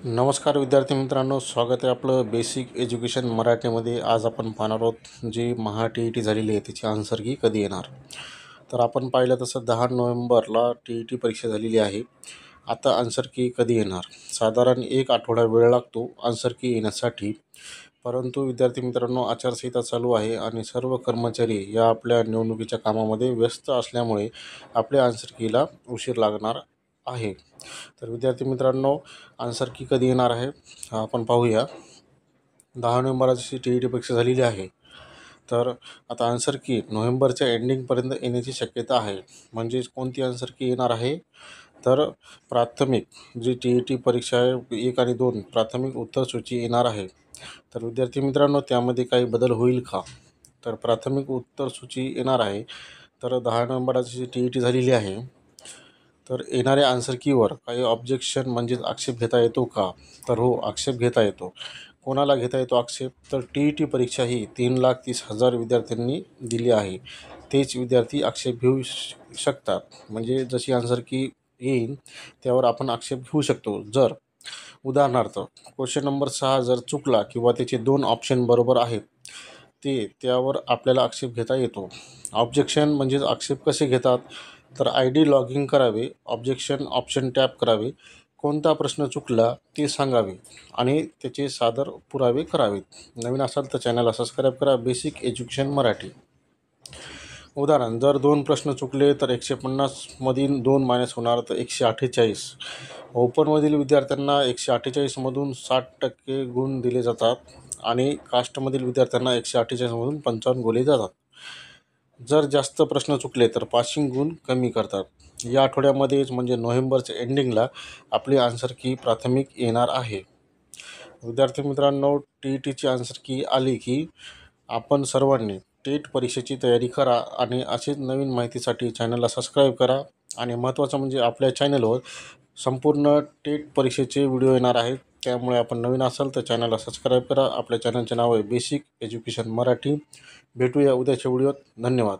नमस्कार विद्यार्थी मित्रांनो, स्वागत आहे आपलं बेसिक एज्युकेशन मराठीमध्ये. आज आपण पाहणार आहोत जी टी झालेली आहे त्याची आन्सर की कधी येणार. तर आपण पाहिलं तसं 10 नोव्हेंबरला टी परीक्षा झालेली आहे. आता आन्सर की कधी येणार, साधारण 1 आठवडा वेळ लागतो आन्सर की येण्यासाठी. परंतु विद्यार्थी मित्रांनो, आचारसंहिता चालू आहे आणि सर्व कर्मचारी या आपल्या निवडणुकीच्या कामामध्ये व्यस्त असल्यामुळे आपल्या आन्सर कीला उशीर लागणार आहे. तर विद्यार्थी मित्रांनो, आन्सर की कधी येणार आहे आपण पाहूया. 10 नोव्हेंबरची टी परीक्षा झालेली आहे. तर आता आन्सर की नोव्हेंबरच्या एंडिंगपर्यंत येण्याची शक्यता आहे. म्हणजेच कोणती आन्सर की येणार आहे, तर प्राथमिक जी टी परीक्षा आहे 1 आणि 2 प्राथमिक उत्तरसूची येणार आहे. तर विद्यार्थी मित्रांनो, त्यामध्ये काही बदल होईल का? तर प्राथमिक उत्तरसूची येणार आहे. तर 10 नोव्हेंबरची टी झालेली आहे. तर येणाऱ्या आन्सर कीवर काही ऑब्जेक्शन म्हणजेच आक्षेप घेता येतो का? तर हो, आक्षेप घेता येतो. कोणाला घेता येतो आक्षेप? तर टी परीक्षा ही 3,30,000 विद्यार्थ्यांनी दिली आहे. तेच विद्यार्थी आक्षेप घेऊ शकतात. म्हणजे जशी आन्सर की येईल त्यावर आपण आक्षेप घेऊ शकतो. जर उदाहरणार्थ क्वेश्चन नंबर 6 जर चुकला किंवा त्याचे 2 ऑप्शन बरोबर आहेत त्यावर आपल्याला आक्षेप घेता येतो. ऑब्जेक्शन म्हणजेच आक्षेप कसे घेतात? तर ID लॉगिंग करावे, ऑब्जेक्शन ऑप्शन टॅप करावे, कोणता प्रश्न चुकला ते सांगावे आणि त्याचे सादर पुरावे करावेत. नवीन असाल तर चॅनलला सबस्क्राईब करा. Basic education Marathi. उदाहरण, जर 2 प्रश्न चुकले तर 150 मधील 2 मायनस होणार तर 148. ओपनमधील विद्यार्थ्यांना 148 मधून 60% गुण दिले जातात आणि कास्टमधील विद्यार्थ्यांना 148 मधून 55 दिले जातात. जर जास्त प्रश्न चुकले तर पासिंग गुण कमी करतात. या आठवड्यामध्येच म्हणजे नोव्हेंबरच्या एंडिंगला आपली आन्सर की प्राथमिक येणार आहे. विद्यार्थी मित्रांनो, टीची आन्सर की आली की आपण सर्वांनी टेट परीक्षेची तयारी करा आणि अशीच नवीन माहितीसाठी चॅनलला सबस्क्राईब करा. आणि महत्त्वाचं म्हणजे आपल्या चॅनलवर संपूर्ण टेट परीक्षेचे व्हिडिओ येणार आहेत. त्यामुळे आपण नवीन असाल तर चॅनलला सबस्क्राईब करा. आपल्या चॅनलचे नाव आहे बेसिक एज्युकेशन मराठी. भेटूया उद्याच्या व्हिडिओत. धन्यवाद.